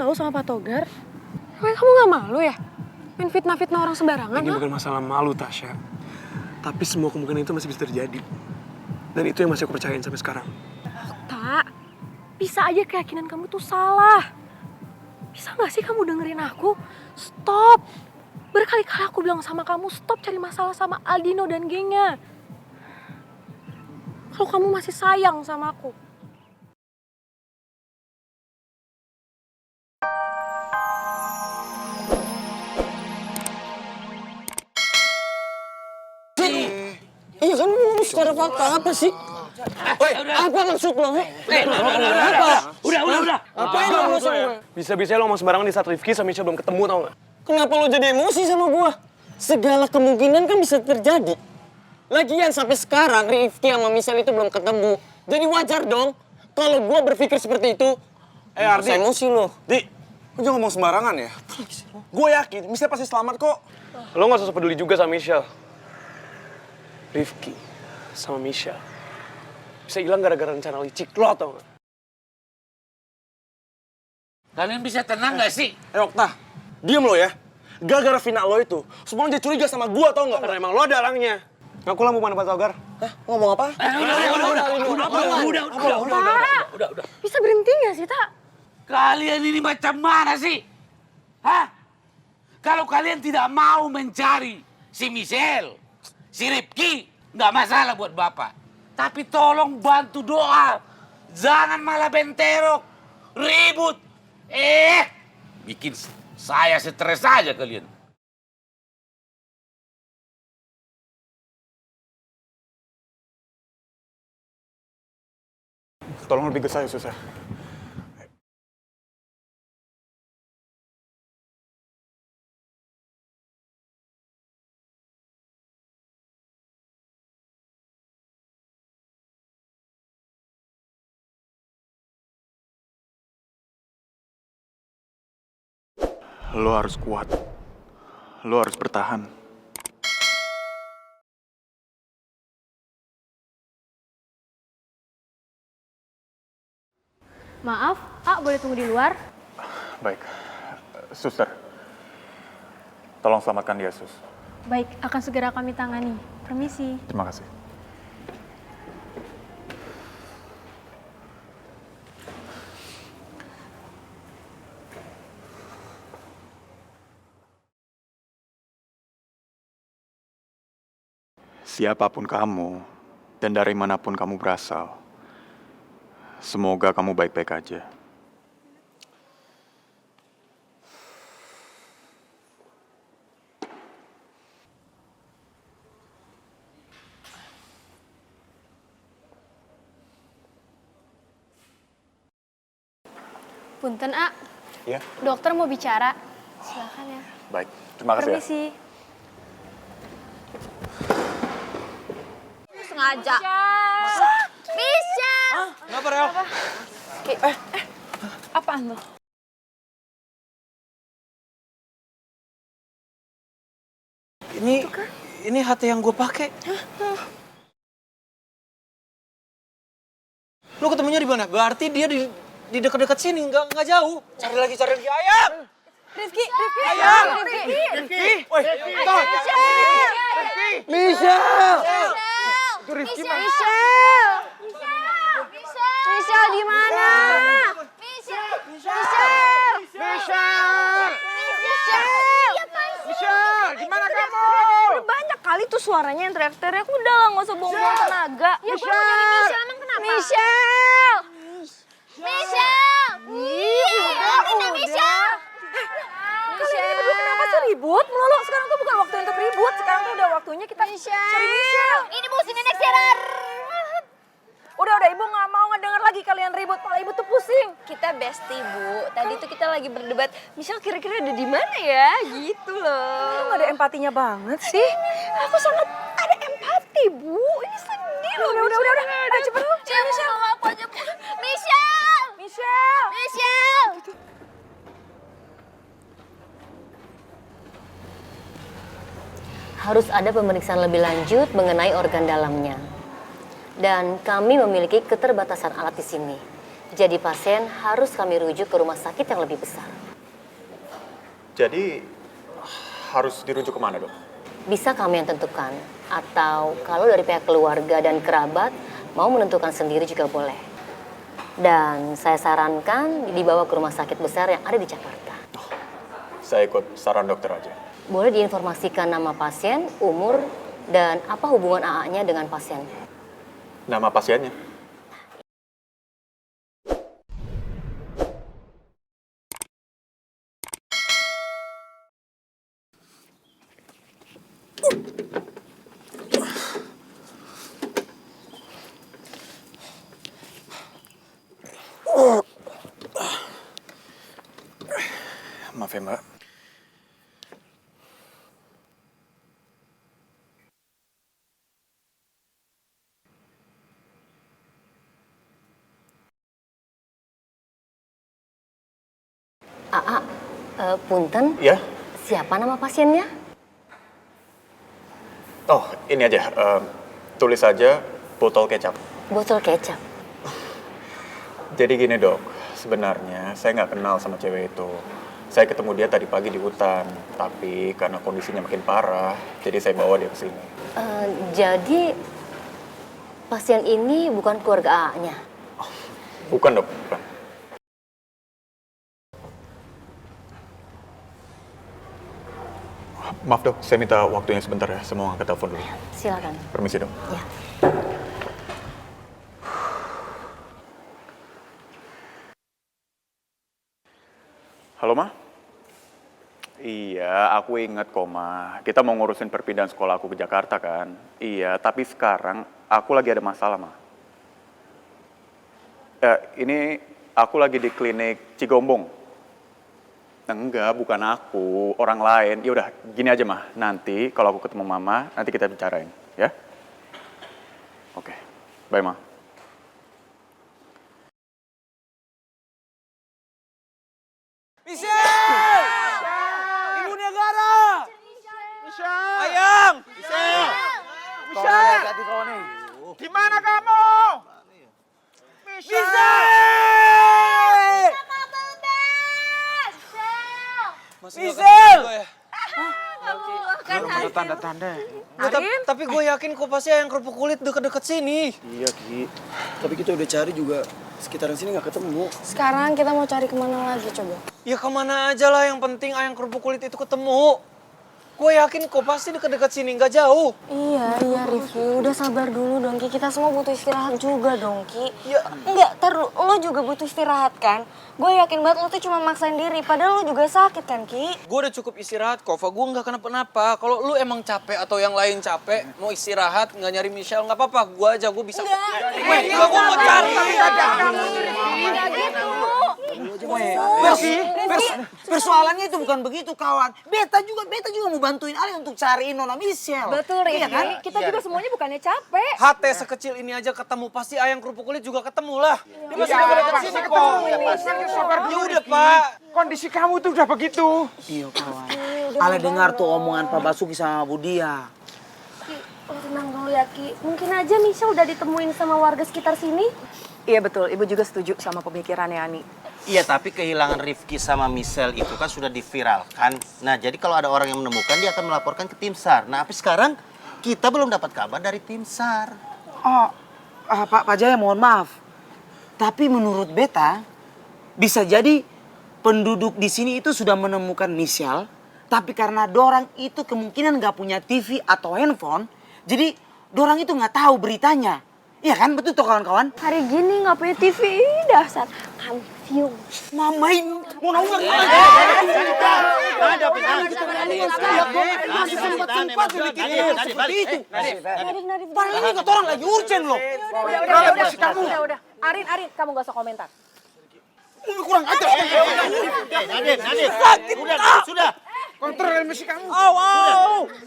tahu sama Pak Togar. Kayak kamu gak malu ya? Main fitnah-fitnah orang sembarangan. Ini bukan masalah malu, Tasya. Tapi semua kemungkinan itu masih bisa terjadi. Dan itu yang masih aku percayain sampai sekarang. Tak, bisa aja keyakinan kamu tuh salah. Bisa gak sih kamu dengerin aku? Stop! Berkali-kali aku bilang sama kamu, stop cari masalah sama Aldino dan gengnya. Kalau kamu masih sayang sama aku. Iya kan lu secara fakta apa sih? Apa maksud lo? Udah. Apain lo maksud gue? Bisa-bisa lo ngomong sembarangan di saat Rifki sama Michelle belum ketemu, tau gak? Kenapa lo jadi emosi sama gua? Segala kemungkinan kan bisa terjadi. Lagian sampai sekarang Rifki sama Michelle itu belum ketemu. Jadi wajar dong kalau gua berpikir seperti itu. Ardi. Emosi lo. Di, lu jangan ngomong sembarangan ya. Gue yakin, Michelle pasti selamat kok. Lo gak usah peduli juga sama Michelle. Rifki sama Michelle bisa hilang gara-gara rencana licik lo, tau gak? Kalian bisa tenang gak sih? Okta, diem lo ya. Gara-gara final lo itu, semua orang jadi curiga sama gua tau gak? Karena emang lo ada alangnya. Ngaku lah mau mana Pak Togar. Hah? Ngomong apa? Udah. Bisa berhenti gak sih, Tak? Kalian ini macam mana sih? Hah? Kalau kalian tidak mau mencari si Michelle, si Rifki, nggak masalah buat Bapak. Tapi tolong bantu doa. Jangan malah benterok, ribut. Bikin saya stres aja kalian. Tolong lebih ke saya, susah. Lo harus kuat. Lo harus bertahan. Maaf, boleh tunggu di luar? Baik. Suster. Tolong selamatkan dia, Sus. Baik, akan segera kami tangani. Permisi. Terima kasih. Siapapun kamu, dan dari manapun kamu berasal, semoga kamu baik-baik aja. Punten, Ya, dokter mau bicara. Silakan ya. baik. Terima kasih ya. Permisi. Sengaja. Bisa. Kenapa, Rel? Apaan tuh? Ini hati yang gue pakai. Lo ketemunya di mana? Berarti dia di dekat-dekat sini, nggak jauh. Cari lagi. Ayam! Rifki! Ayam! Rifki! Woi, Michelle! Michelle di mana? Michelle, gimana kamu? Udah banyak kali tuh suaranya yang teriak-teriak. Udah lah, nggak usah buang-buang tenaga. Ya gue mau nyari Michelle, emang kenapa? Michelle! Ini Michelle! Kalian ini berdua kenapa sih ribut melulu? Sekarang tuh bukan waktu untuk ribut. Sekarang tuh udah waktunya kita cari Michelle. Ini musim nenek Siarar. Udah, ibu nggak mau ngedenger lagi kalian ribut. Malah ibu tuh pusing. Kita bestie, Bu. Tadi tuh kita lagi berdebat, Michelle kira-kira ada di mana ya? Gitu loh. Lu nggak ada empatinya banget sih. Aku sangat ada empati, Bu. Ini sedih loh. Udah. Ayo cepet. Ya, Michelle. Aku aja, Bu. Michelle! Michelle. Michelle! Harus ada pemeriksaan lebih lanjut mengenai organ dalamnya. Dan kami memiliki keterbatasan alat di sini. Jadi pasien harus kami rujuk ke rumah sakit yang lebih besar. Jadi harus dirujuk kemana dok? Bisa kami yang tentukan, atau kalau dari pihak keluarga dan kerabat mau menentukan sendiri juga boleh. Dan saya sarankan dibawa ke rumah sakit besar yang ada di Jakarta. Saya ikut saran dokter aja. Boleh diinformasikan nama pasien, umur, dan apa hubungan AA-nya dengan pasien. Nama pasiennya? Maaf ya mbak. AA, punten, Ya? siapa nama pasiennya? Oh ini aja, tulis aja botol kecap. Botol kecap. Jadi gini dok, sebenarnya saya nggak kenal sama cewek itu. Saya ketemu dia tadi pagi di hutan, tapi karena kondisinya makin parah, jadi saya bawa dia ke sini. Jadi pasien ini bukan keluarga AA-nya? Bukan dok, bukan. Maaf dok, saya minta waktunya sebentar ya, saya mau angkat telepon dulu. Silakan. Permisi dok. Ya. Halo Ma? Iya, aku inget kok Ma. Kita mau ngurusin perpindahan sekolah aku ke Jakarta kan? Iya, tapi sekarang aku lagi ada masalah Ma. Ini aku lagi di klinik Cigombong. Enggak, bukan aku, orang lain. Ya udah, gini aja mah. Nanti kalau aku ketemu Mama, nanti kita bicarain, ya? Oke, bye Ma. Michelle! Ibu negara! Michelle! Ayang! Michelle! Michelle! Di mana kamu? Michelle! Michelle! Tanda-tanda. Tapi gue yakin kok pasti yang kerupuk kulit deket-deket sini. Iya Ki, tapi kita udah cari juga sekitaran sini nggak ketemu. Sekarang kita mau cari kemana lagi coba? Ya kemana aja lah, yang penting ayam kerupuk kulit itu ketemu. Gue yakin kok pasti deket-deket sini, nggak jauh. Iya Rifki, udah sabar dulu dong Ki. Kita semua butuh istirahat juga dong Ki. Ya. Enggak, lo juga butuh istirahat kan? Gue yakin banget lo tuh cuma maksain diri, padahal lo juga sakit kan Ki? Gue udah cukup istirahat kok, Fa. Gue nggak kenapa-napa. Kalau lu emang capek atau yang lain capek, mau istirahat, nggak nyari Michelle, nggak apa-apa. Gue aja, gue bisa. Gue mau cari. Persoalannya itu bukan begitu kawan. Beta juga mau bantuin Ale untuk cariin Nona Michelle. Betul, Rifki. Iya kan? Kita juga semuanya bukannya capek. Hati sekecil ini aja ketemu, pasti ayam kerupuk kulit juga ketemu lah. Dia masih deket sini kok. Ya udah Pak. Kondisi kamu tuh udah begitu. Iya kawan. Ale dengar tuh omongan Pak Basuki sama Budia. Ki, lo tenang dulu ya Ki. Mungkin aja Michelle udah ditemuin sama warga sekitar sini. Iya betul, Ibu juga setuju sama pemikirannya Ani. Iya, tapi kehilangan Rifki sama Michelle itu kan sudah diviralkan. Nah, jadi kalau ada orang yang menemukan, dia akan melaporkan ke tim SAR. Nah, tapi sekarang kita belum dapat kabar dari tim SAR. Oh, Pak Jaya mohon maaf. Tapi menurut beta, bisa jadi penduduk di sini itu sudah menemukan Michelle. Tapi karena dorang itu kemungkinan nggak punya TV atau handphone, jadi dorang itu nggak tahu beritanya. Iya kan, betul toh kawan-kawan? Hari gini nggak punya TV, dasar confused. Mamain, mau nongol masih sempat bikin seperti itu. Padahal ini kata orang lagi urgent loh. Udah. Arin, kamu gak usah komentar. Kurang ajar. Nadir. Sakit. Sudah. Kontrol emosi kamu.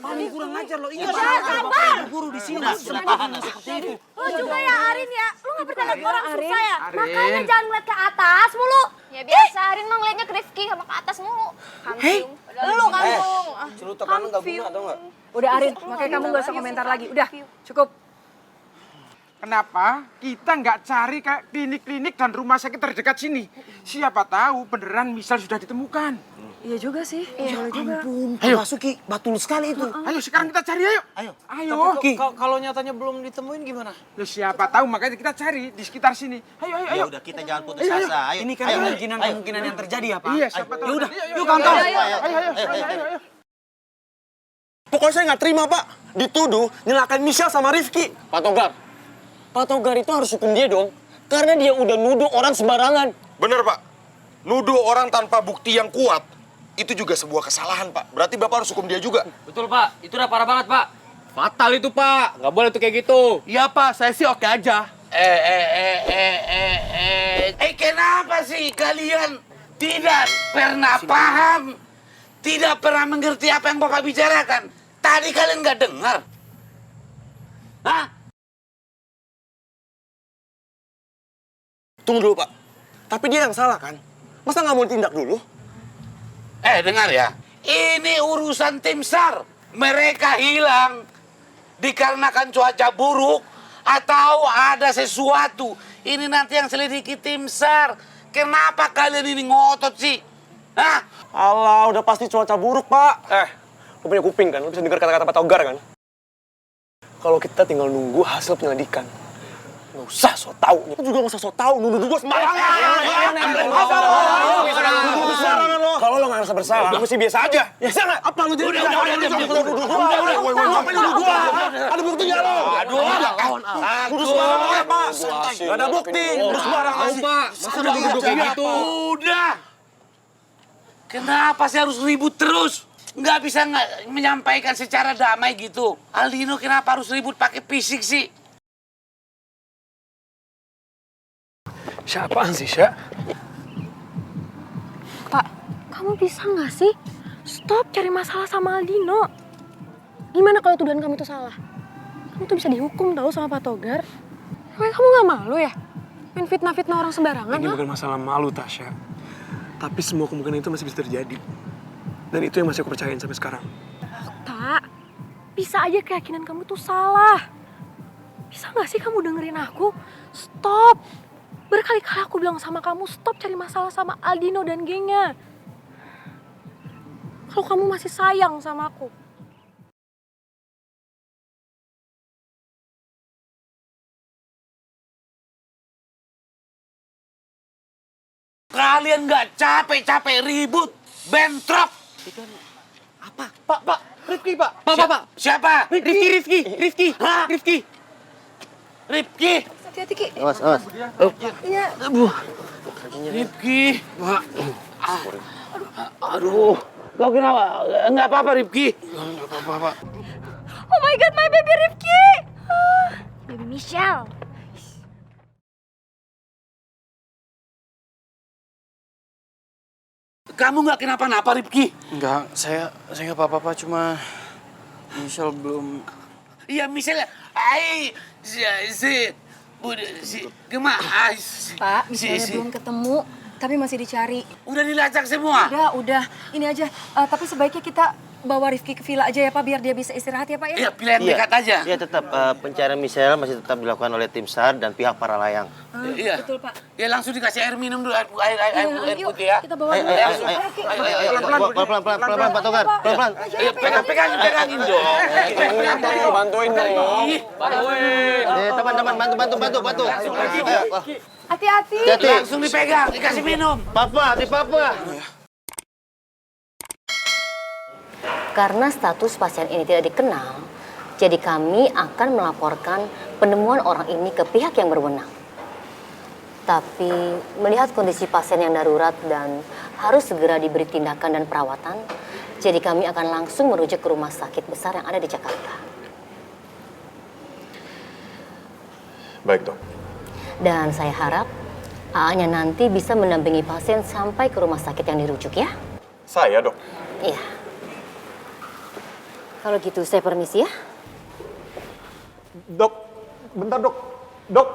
Paling kurang ajar loh. Ingat guru di sini. Seperti itu. Lo juga ya Arin ya, lo gak percaya liat orang susah ya? Makanya jangan ngeliat ke atas mulu. Ya biasa, Arin mah ngeliatnya ke Rifki sama ke atas mulu. Kampung. Lu kampung. Celutak kamu nggak guna atau nggak? Udah Arin, makanya kamu gak usah komentar lagi. Udah, cukup. kenapa kita nggak cari kayak klinik-klinik dan rumah sakit terdekat sini? Siapa tahu beneran Michelle sudah ditemukan. Iya juga sih. Boleh juga. Ampun, Ayo, Masuki, betul sekali itu. Ayo sekarang kita cari, ayo. Ayo. Kalau nyatanya belum ditemuin gimana? Ya, siapa tahu makanya kita cari di sekitar sini. Ayo. Ya udah kita jangan putus asa. Ayo. Ini kan kemungkinan yang terjadi ya, Pak? Iya, siapa tahu. Ya udah, yuk kawan-kawan. Ayo. Pokoknya saya nggak terima, Pak. Dituduh nyelakain Michelle sama Rifki. Pak Togar itu harus hukum dia dong. Karena dia udah nuduh orang sembarangan. Bener, Pak. Nuduh orang tanpa bukti yang kuat, itu juga sebuah kesalahan, Pak. Berarti Bapak harus hukum dia juga. Betul, Pak. Itu udah parah banget, Pak. Fatal itu, Pak. Nggak boleh tuh kayak gitu. Iya Pak, saya sih oke aja. Kenapa sih kalian tidak pernah paham, tidak pernah mengerti apa yang Bapak bicarakan? Tadi kalian nggak dengar? Hah? Tunggu dulu, Pak. Tapi dia yang salah, kan? Masa nggak mau tindak dulu? Dengar ya. Ini urusan tim SAR. Mereka hilang dikarenakan cuaca buruk atau ada sesuatu. Ini nanti yang selidiki tim SAR. Kenapa kalian ini ngotot sih? Hah? Alah, udah pasti cuaca buruk, Pak. Lu punya kuping kan? Lu bisa dengar kata-kata Pak Togar kan? Kalau kita tinggal nunggu hasil penyelidikan. Nggak usah so tau. Lu juga nggak usah so tau, nuduh gua sembarangan. Kalau lo nggak ngerasa bersalah, lu mesti biasa aja. Ya sana, apa lu jadi? Udah. Ada buktinya lo. Aduh, sembarangan, Pak. Nggak ada bukti. Lu sembarangan sih. Pak, masa udah duduk kayak gitu? Udah. Kenapa sih harus ribut terus? Nggak bisa menyampaikan secara damai gitu. Aldino kenapa harus ribut pakai fisik sih? Siapaan sih, Sya? Pak, kamu bisa nggak sih stop cari masalah sama Aldino? Gimana kalau tuduhan kamu itu salah? Kamu tuh bisa dihukum tahu sama Pak Togar. Emang kamu nggak malu ya? Main fitnah-fitnah orang sembarangan, Ini ha? bukan masalah malu, Tasya. Tapi semua kemungkinan itu masih bisa terjadi. Dan itu yang masih aku percayain sampai sekarang. Tak, bisa aja keyakinan kamu tuh salah. Bisa nggak sih kamu dengerin aku? Stop! Berkali-kali aku bilang sama kamu, stop cari masalah sama Aldino dan gengnya. Kalau kamu masih sayang sama aku. Kalian nggak capek-capek ribut, bentrok. Pak, Rifki, Pak. Pak. Siapa? Rifki. Hah? Rifki. Hati-hati, Ki. Awas. Iya. Rifki. Aduh. Kau kenapa? Nggak apa-apa, Rifki. Oh my God, my baby Rifki. Baby Michelle. Kamu nggak kenapa-napa, Rifki? Enggak, saya nggak apa-apa, cuma Michelle belum. Iya, misalnya, Gema, Pak, misalnya belum ketemu, tapi masih dicari. udah dilacak semua. Udah. Ini aja. Tapi sebaiknya kita bawa Rifki ke villa aja ya Pak, biar dia bisa istirahat ya Pak ya. Iya, pilihan dekat aja. Iya tetap pencarian Michelle masih tetap dilakukan oleh tim SAR dan pihak para layang. Iya. Betul Pak. Ya langsung dikasih air minum dulu, air Yuk, putih ya. kita bawa dulu. Pelan-pelan Pak Togar, pelan-pelan. Ayo, pegangin dong. Bantuin dong. Teman-teman bantu. Ayo, Hati-hati. hati-hati. Langsung dipegang, dikasih minum. Papa. Karena status pasien ini tidak dikenal, jadi kami akan melaporkan penemuan orang ini ke pihak yang berwenang. Tapi melihat kondisi pasien yang darurat dan harus segera diberi tindakan dan perawatan, jadi kami akan langsung merujuk ke rumah sakit besar yang ada di Jakarta. Baik, Dok. Dan saya harap AA-nya nanti bisa mendampingi pasien sampai ke rumah sakit yang dirujuk ya. Saya, Dok. Iya. Kalau gitu saya permisi ya. Dok, bentar, Dok. Dok.